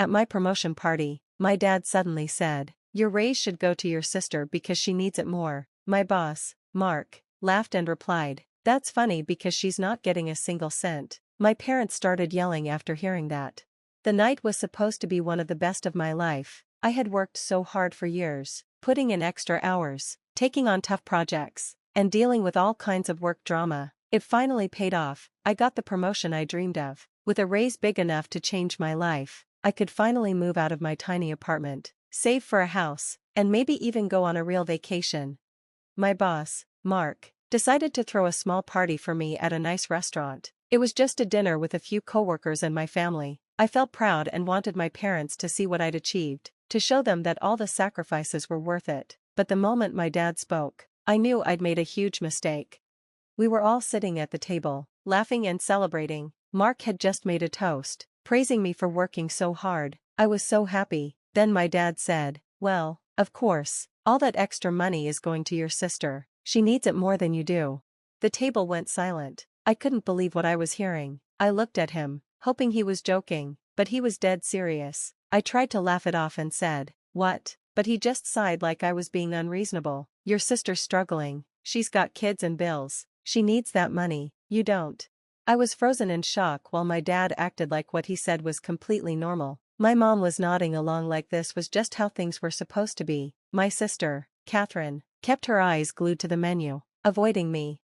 At my promotion party, my dad suddenly said, "Your raise should go to your sister because she needs it more." My boss, Mark, laughed and replied, "That's funny because she's not getting a single cent." My parents started yelling after hearing that. The night was supposed to be one of the best of my life. I had worked so hard for years, putting in extra hours, taking on tough projects, and dealing with all kinds of work drama. It finally paid off. I got the promotion I dreamed of. With a raise big enough to change my life, I could finally move out of my tiny apartment, save for a house, and maybe even go on a real vacation. My boss, Mark, decided to throw a small party for me at a nice restaurant. It was just a dinner with a few coworkers and my family. I felt proud and wanted my parents to see what I'd achieved, to show them that all the sacrifices were worth it. But the moment my dad spoke, I knew I'd made a huge mistake. We were all sitting at the table, laughing and celebrating. Mark had just made a toast, praising me for working so hard. I was so happy. Then my dad said, "Well, of course, all that extra money is going to your sister. She needs it more than you do." The table went silent. I couldn't believe what I was hearing. I looked at him, hoping he was joking, but he was dead serious. I tried to laugh it off and said, "What?" But he just sighed like I was being unreasonable. "Your sister's struggling. She's got kids and bills. She needs that money. You don't." I was frozen in shock while my dad acted like what he said was completely normal. My mom was nodding along like this was just how things were supposed to be. My sister, Catherine, kept her eyes glued to the menu, avoiding me.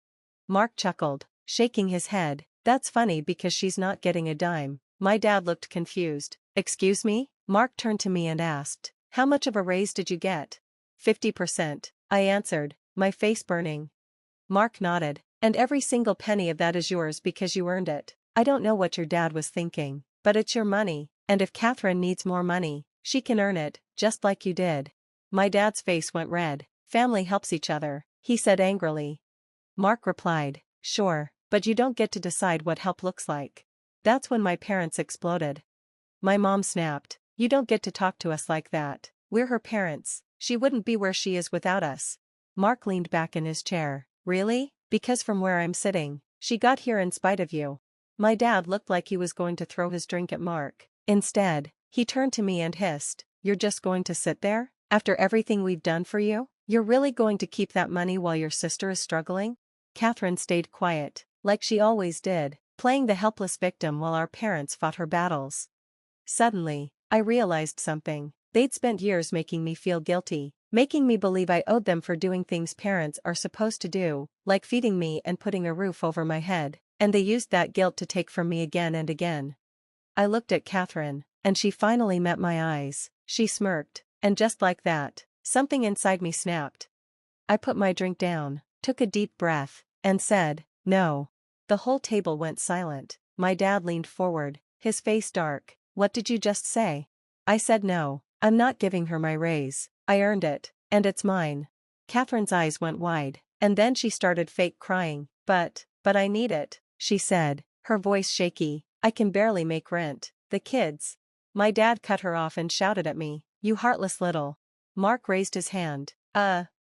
Mark chuckled, shaking his head. "That's funny because she's not getting a dime." My dad looked confused. "Excuse me?" Mark turned to me and asked, "How much of a raise did you get?" 50%, I answered, my face burning. Mark nodded. "And every single penny of that is yours because you earned it." I don't know what your dad was thinking, but it's your money, and if Catherine needs more money, she can earn it, just like you did. My dad's face went red. "Family helps each other," he said angrily. Mark replied, "Sure, but you don't get to decide what help looks like." That's when my parents exploded. My mom snapped, "You don't get to talk to us like that. We're her parents. She wouldn't be where she is without us." Mark leaned back in his chair. "Really? Because from where I'm sitting, she got here in spite of you." My dad looked like he was going to throw his drink at Mark. Instead, he turned to me and hissed, "You're just going to sit there? After everything we've done for you? You're really going to keep that money while your sister is struggling?" Catherine stayed quiet, like she always did, playing the helpless victim while our parents fought her battles. Suddenly, I realized something. They'd spent years making me feel guilty, making me believe I owed them for doing things parents are supposed to do, like feeding me and putting a roof over my head, and they used that guilt to take from me again and again. I looked at Catherine, and she finally met my eyes. She smirked, and just like that, something inside me snapped. I put my drink down, took a deep breath, and said, "No." The whole table went silent. My dad leaned forward, his face dark. "What did you just say?" I said, "No, I'm not giving her my raise. I earned it, and it's mine." Catherine's eyes went wide, and then she started fake crying. But I need it," she said, her voice shaky. "I can barely make rent. The kids." My dad cut her off and shouted at me, "You heartless little." Mark raised his hand.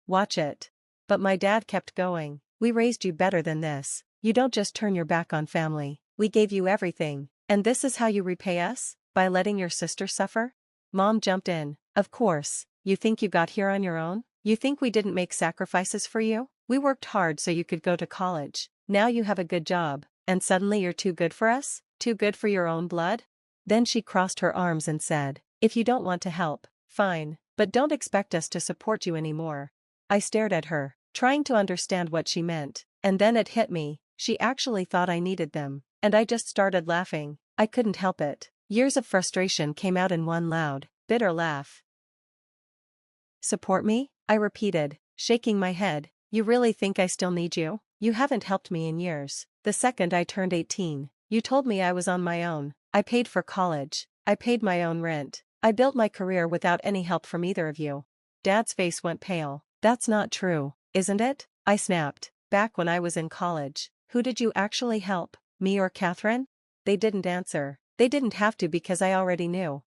Watch it." But my dad kept going. "We raised you better than this. You don't just turn your back on family. We gave you everything, and this is how you repay us? By letting your sister suffer?" Mom jumped in. "Of course, you think you got here on your own? You think we didn't make sacrifices for you? We worked hard so you could go to college. Now you have a good job, and suddenly you're too good for us? Too good for your own blood?" Then she crossed her arms and said, "If you don't want to help, fine, but don't expect us to support you anymore." I stared at her, trying to understand what she meant, and then it hit me. She actually thought I needed them, and I just started laughing. I couldn't help it. Years of frustration came out in one loud, bitter laugh. "Support me?" I repeated, shaking my head. "You really think I still need you? You haven't helped me in years. The second I turned 18, you told me I was on my own. I paid for college. I paid my own rent. I built my career without any help from either of you." Dad's face went pale. "That's not true, isn't it?" I snapped. "Back when I was in college, who did you actually help, me or Catherine?" They didn't answer. They didn't have to because I already knew.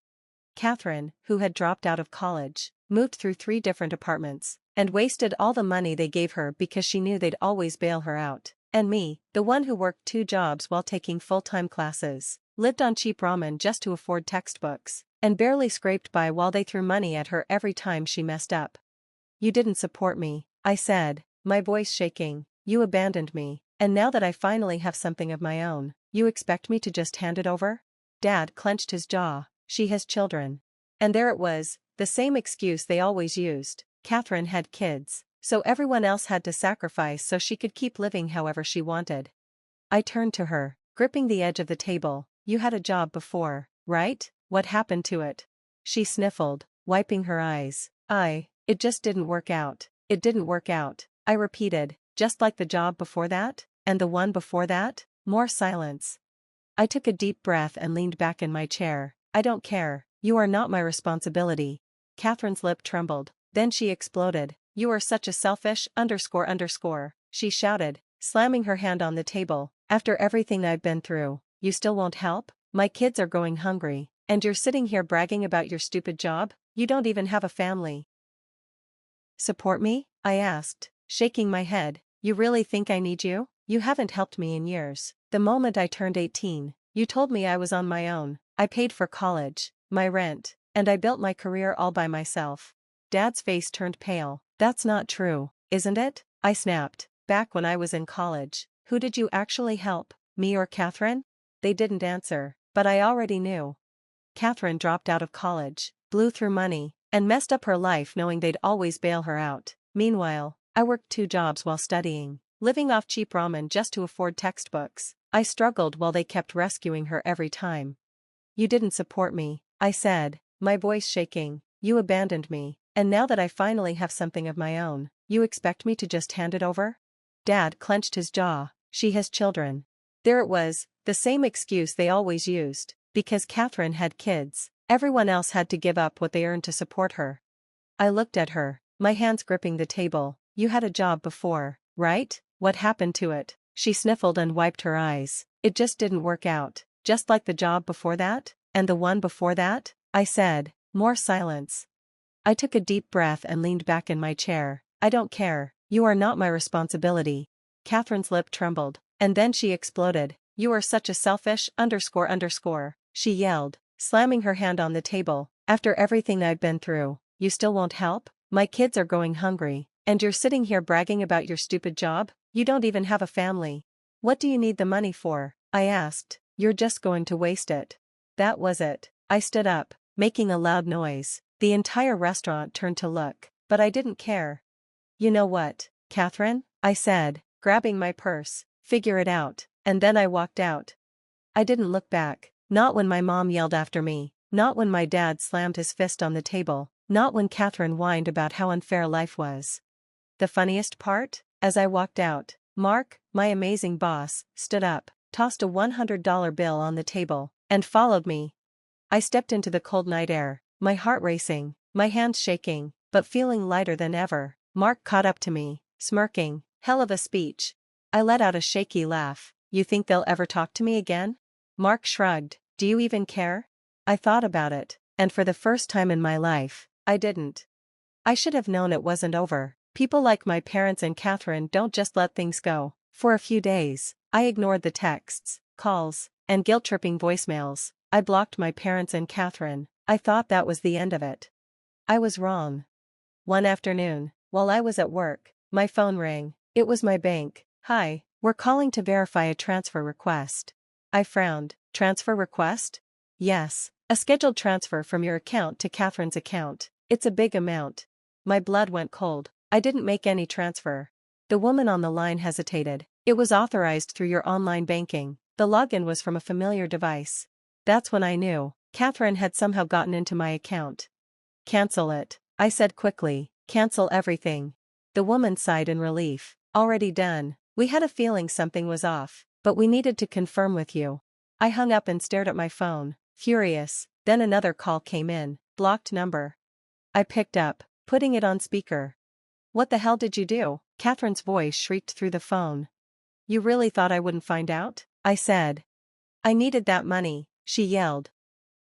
Catherine, who had dropped out of college, moved through 3 different apartments, and wasted all the money they gave her because she knew they'd always bail her out. And me, the one who worked 2 jobs while taking full-time classes, lived on cheap ramen just to afford textbooks, and barely scraped by while they threw money at her every time she messed up. You didn't support me, I said, my voice shaking. You abandoned me, and now that I finally have something of my own, you expect me to just hand it over? Dad clenched his jaw. She has children. And there it was, the same excuse they always used. Catherine had kids, so everyone else had to sacrifice so she could keep living however she wanted. I turned to her, gripping the edge of the table. You had a job before, right? What happened to it? She sniffled, wiping her eyes. It just didn't work out. It didn't work out, I repeated, just like the job before that, and the one before that. More silence. I took a deep breath and leaned back in my chair. I don't care, you are not my responsibility. Catherine's lip trembled, then she exploded. You are such a selfish ... she shouted, slamming her hand on the table. After everything I've been through, you still won't help? My kids are going hungry, and you're sitting here bragging about your stupid job? You don't even have a family. Support me? I asked, shaking my head. You really think I need you? You haven't helped me in years. The moment I turned 18, you told me I was on my own. I paid for college, my rent, and I built my career all by myself. Dad's face turned pale. That's not true, isn't it? I snapped. Back when I was in college, who did you actually help, me or Catherine? They didn't answer, but I already knew. Catherine dropped out of college, blew through money, and messed up her life knowing they'd always bail her out. Meanwhile, I worked 2 jobs while studying, living off cheap ramen just to afford textbooks. I struggled while they kept rescuing her every time. You didn't support me, I said, my voice shaking. You abandoned me, and now that I finally have something of my own, you expect me to just hand it over? Dad clenched his jaw. She has children. There it was, the same excuse they always used. Because Catherine had kids, everyone else had to give up what they earned to support her. I looked at her, my hands gripping the table. You had a job before, right? What happened to it? She sniffled and wiped her eyes. It just didn't work out, just like the job before that, and the one before that, I said. More silence. I took a deep breath and leaned back in my chair. I don't care, you are not my responsibility. Catherine's lip trembled, and then she exploded. You are such a selfish ... she yelled, slamming her hand on the table. After everything I've been through, you still won't help? My kids are going hungry, and you're sitting here bragging about your stupid job? You don't even have a family. What do you need the money for? I asked. You're just going to waste it. That was it. I stood up, making a loud noise. The entire restaurant turned to look, but I didn't care. You know what, Catherine? I said, grabbing my purse. Figure it out. And then I walked out. I didn't look back, not when my mom yelled after me, not when my dad slammed his fist on the table, not when Catherine whined about how unfair life was. The funniest part? As I walked out, Mark, my amazing boss, stood up, tossed a $100 bill on the table, and followed me. I stepped into the cold night air, my heart racing, my hands shaking, but feeling lighter than ever. Mark caught up to me, smirking. Hell of a speech. I let out a shaky laugh. You think they'll ever talk to me again? Mark shrugged. Do you even care? I thought about it, and for the first time in my life, I didn't. I should have known it wasn't over. People like my parents and Catherine don't just let things go. For a few days, I ignored the texts, calls, and guilt-tripping voicemails. I blocked my parents and Catherine. I thought that was the end of it. I was wrong. One afternoon, while I was at work, my phone rang. It was my bank. Hi, we're calling to verify a transfer request. I frowned. Transfer request? Yes, a scheduled transfer from your account to Catherine's account. It's a big amount. My blood went cold. I didn't make any transfer. The woman on the line hesitated. It was authorized through your online banking. The login was from a familiar device. That's when I knew. Catherine had somehow gotten into my account. Cancel it, I said quickly. Cancel everything. The woman sighed in relief. Already done. We had a feeling something was off, but we needed to confirm with you. I hung up and stared at my phone, furious. Then another call came in. Blocked number. I picked up, putting it on speaker. What the hell did you do? Catherine's voice shrieked through the phone. You really thought I wouldn't find out? I said. I needed that money, she yelled.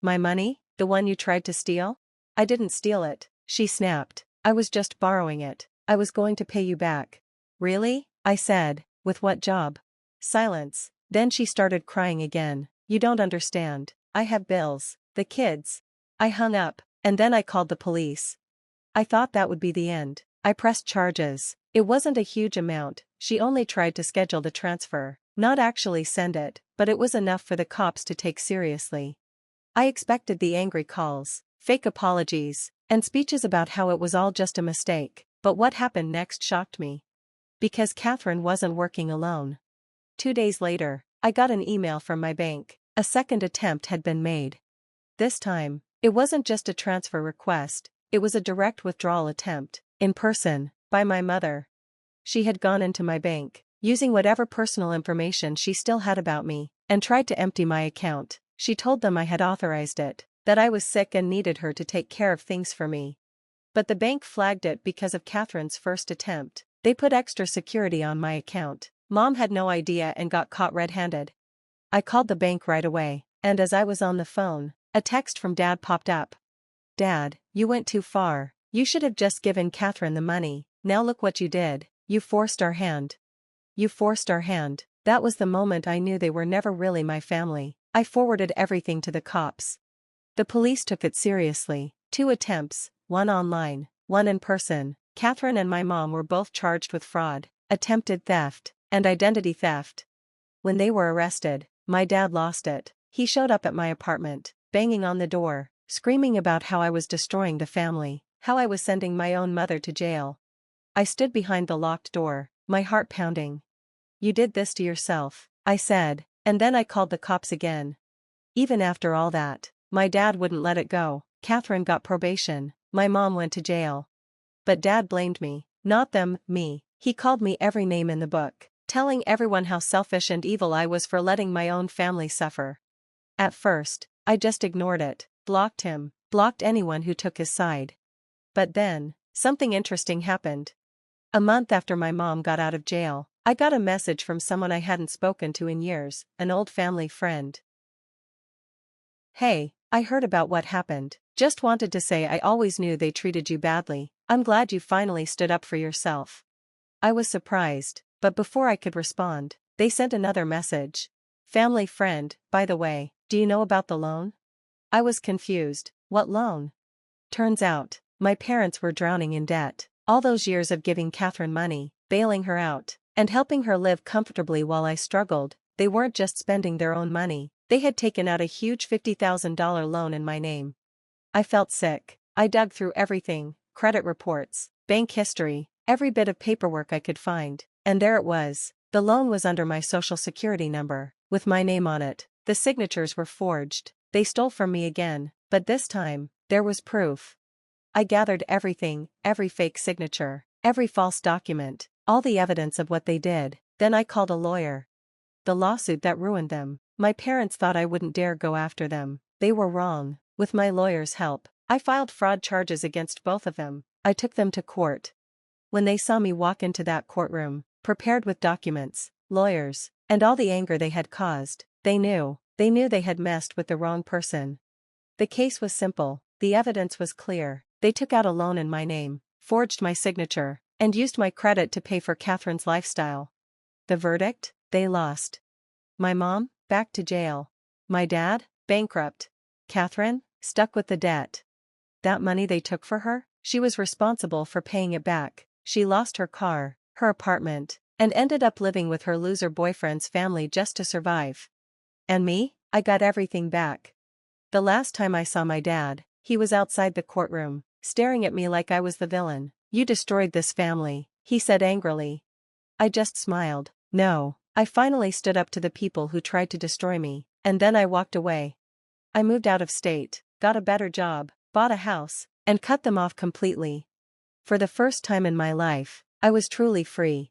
My money? The one you tried to steal? I didn't steal it, she snapped. I was just borrowing it. I was going to pay you back. Really? I said. With what job? Silence. Then she started crying again. You don't understand. I have bills, the kids. I hung up, and then I called the police. I thought that would be the end. I pressed charges. It wasn't a huge amount, she only tried to schedule the transfer, not actually send it, but it was enough for the cops to take seriously. I expected the angry calls, fake apologies, and speeches about how it was all just a mistake, but what happened next shocked me. Because Catherine wasn't working alone. 2 days later, I got an email from my bank. A second attempt had been made. This time, it wasn't just a transfer request, it was a direct withdrawal attempt, in person, by my mother. She had gone into my bank, using whatever personal information she still had about me, and tried to empty my account. She told them I had authorized it, that I was sick and needed her to take care of things for me. But the bank flagged it because of Catherine's first attempt. They put extra security on my account. Mom had no idea and got caught red-handed. I called the bank right away, and as I was on the phone, a text from Dad popped up. Dad, you went too far. You should have just given Catherine the money. Now look what you did. You forced our hand. You forced our hand. That was the moment I knew they were never really my family. I forwarded everything to the cops. The police took it seriously. 2 attempts, one online, one in person. Catherine and my mom were both charged with fraud, attempted theft, and identity theft. When they were arrested, my dad lost it. He showed up at my apartment, banging on the door, screaming about how I was destroying the family, how I was sending my own mother to jail. I stood behind the locked door, my heart pounding. You did this to yourself, I said, and then I called the cops again. Even after all that, my dad wouldn't let it go. Catherine got probation, my mom went to jail. But Dad blamed me, not them, me. He called me every name in the book, telling everyone how selfish and evil I was for letting my own family suffer. At first, I just ignored it, blocked him, blocked anyone who took his side. But then, something interesting happened. A month after my mom got out of jail, I got a message from someone I hadn't spoken to in years, an old family friend. Hey, I heard about what happened. Just wanted to say I always knew they treated you badly. I'm glad you finally stood up for yourself. I was surprised, but before I could respond, they sent another message. Family friend, by the way, do you know about the loan? I was confused. What loan? Turns out, my parents were drowning in debt. All those years of giving Catherine money, bailing her out, and helping her live comfortably while I struggled, they weren't just spending their own money, they had taken out a huge $50,000 loan in my name. I felt sick. I dug through everything, credit reports, bank history, every bit of paperwork I could find, and there it was. The loan was under my social security number, with my name on it. The signatures were forged. They stole from me again, but this time, there was proof. I gathered everything, every fake signature, every false document, all the evidence of what they did. Then I called a lawyer. The lawsuit that ruined them. My parents thought I wouldn't dare go after them. They were wrong. With my lawyer's help, I filed fraud charges against both of them. I took them to court. When they saw me walk into that courtroom, prepared with documents, lawyers, and all the anger they had caused, they knew they had messed with the wrong person. The case was simple, the evidence was clear. They took out a loan in my name, forged my signature, and used my credit to pay for Catherine's lifestyle. The verdict? They lost. My mom? Back to jail. My dad? Bankrupt. Catherine? Stuck with the debt. That money they took for her? She was responsible for paying it back. She lost her car, her apartment, and ended up living with her loser boyfriend's family just to survive. And me? I got everything back. The last time I saw my dad, he was outside the courtroom, staring at me like I was the villain. You destroyed this family, he said angrily. I just smiled. No, I finally stood up to the people who tried to destroy me, and then I walked away. I moved out of state, got a better job, bought a house, and cut them off completely. For the first time in my life, I was truly free.